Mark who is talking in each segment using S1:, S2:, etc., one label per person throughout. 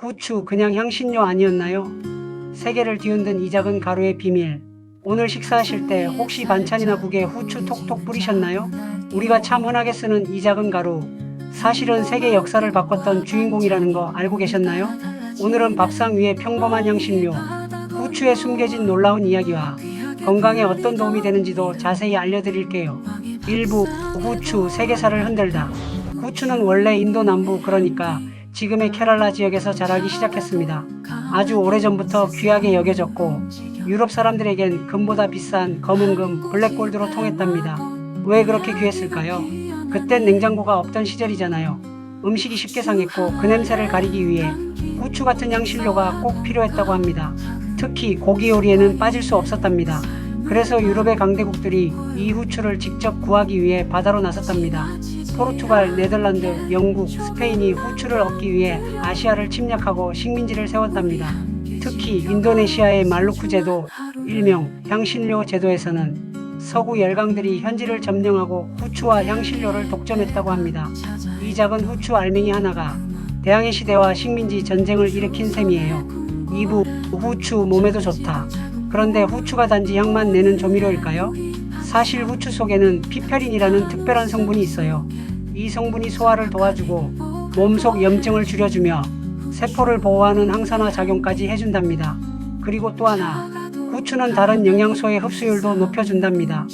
S1: 후추 그냥 향신료 아니었나요? 세계를 뒤흔든 이 작은 가루의 비밀. 오늘 식사하실 때 혹시 반찬이나 국에 후추 톡톡 뿌리셨나요? 우리가 참 흔하게 쓰는 이 작은 가루, 사실은 세계 역사를 바꿨던 주인공이라는 거 알고 계셨나요? 오늘은 밥상 위에 평범한 향신료, 후추에 숨겨진 놀라운 이야기와 건강에 어떤 도움이 되는지도 자세히 알려드릴게요. 일부 후추 세계사를 흔들다. 후추는 원래 인도 남부, 그러니까 지금의 케랄라 지역에서 자라기 시작했습니다. 아주 오래전부터 귀하게 여겨졌고 유럽 사람들에겐 금보다 비싼 검은 금, 블랙골드로 통했답니다. 왜 그렇게 귀했을까요? 그땐 냉장고가 없던 시절이잖아요. 음식이 쉽게 상했고 그 냄새를 가리기 위해 후추 같은 향신료가 꼭 필요했다고 합니다. 특히 고기 요리에는 빠질 수 없었답니다. 그래서 유럽의 강대국들이 이 후추를 직접 구하기 위해 바다로 나섰답니다. 포르투갈, 네덜란드, 영국, 스페인이 후추를 얻기 위해 아시아를 침략하고 식민지를 세웠답니다. 특히 인도네시아의 말루쿠 제도, 일명 향신료 제도에서는 서구 열강들이 현지를 점령하고 후추와 향신료를 독점했다고 합니다. 이 작은 후추 알맹이 하나가 대항해 시대와 식민지 전쟁을 일으킨 셈이에요. 2부 후추 몸에도 좋다. 그런데 후추가 단지 향만 내는 조미료일까요? 사실 후추 속에는 피페린이라는 특별한 성분이 있어요. 이 성분이 소화를 도와주고 몸속 염증을 줄여주며 세포를 보호하는 항산화 작용까지 해준답니다. 그리고 또 하나, 후추는 다른 영양소의 흡수율도 높여준답니다.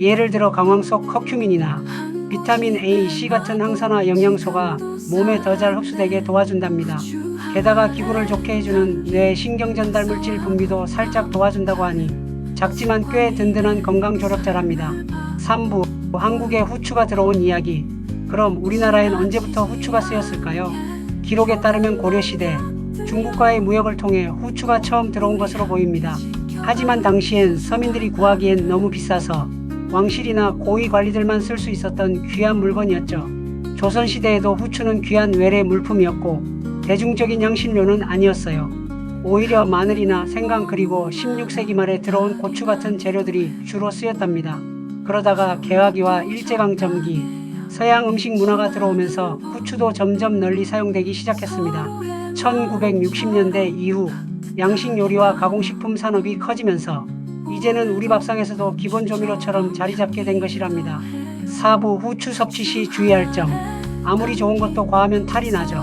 S1: 예를 들어 강황 속 커큐민이나 비타민 A, C 같은 항산화 영양소가 몸에 더 잘 흡수되게 도와준답니다. 게다가 기분을 좋게 해주는 뇌 신경전달 물질 분비도 살짝 도와준다고 하니 작지만 꽤 든든한 건강 조력자랍니다. 3부 한국에 후추가 들어온 이야기. 그럼 우리나라엔 언제부터 후추가 쓰였을까요? 기록에 따르면 고려시대 중국과의 무역을 통해 후추가 처음 들어온 것으로 보입니다. 하지만 당시엔 서민들이 구하기엔 너무 비싸서 왕실이나 고위 관리들만 쓸 수 있었던 귀한 물건이었죠. 조선시대에도 후추는 귀한 외래 물품이었고 대중적인 향신료는 아니었어요. 오히려 마늘이나 생강, 그리고 16세기 말에 들어온 고추 같은 재료들이 주로 쓰였답니다. 그러다가 개화기와 일제강점기 서양 음식 문화가 들어오면서 후추도 점점 널리 사용되기 시작했습니다. 1960년대 이후 양식 요리와 가공식품 산업이 커지면서 이제는 우리 밥상에서도 기본 조미료처럼 자리 잡게 된 것이랍니다. 4부 후추 섭취 시 주의할 점. 아무리 좋은 것도 과하면 탈이 나죠.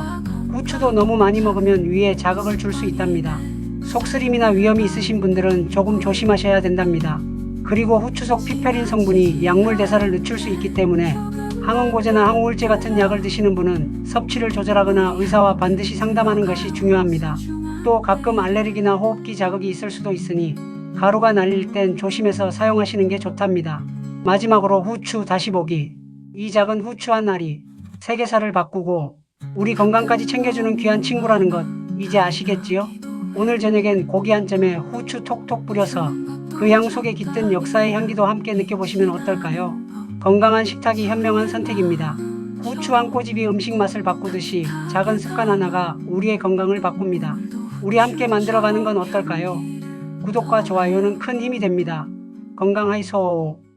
S1: 후추도 너무 많이 먹으면 위에 자극을 줄 수 있답니다. 속쓰림이나 위염이 있으신 분들은 조금 조심하셔야 된답니다. 그리고 후추 속 피페린 성분이 약물 대사를 늦출 수 있기 때문에 항응고제나 항우울제 같은 약을 드시는 분은 섭취를 조절하거나 의사와 반드시 상담하는 것이 중요합니다. 또 가끔 알레르기나 호흡기 자극이 있을 수도 있으니 가루가 날릴 땐 조심해서 사용하시는 게 좋답니다. 마지막으로 후추 다시 보기. 이 작은 후추 한 알이 세계사를 바꾸고 우리 건강까지 챙겨주는 귀한 친구라는 것 이제 아시겠지요? 오늘 저녁엔 고기 한 점에 후추 톡톡 뿌려서 그 향 속에 깃든 역사의 향기도 함께 느껴보시면 어떨까요? 건강한 식탁이 현명한 선택입니다. 후추 한 꼬집이 음식 맛을 바꾸듯이 작은 습관 하나가 우리의 건강을 바꿉니다. 우리 함께 만들어가는 건 어떨까요? 구독과 좋아요는 큰 힘이 됩니다. 건강하이소.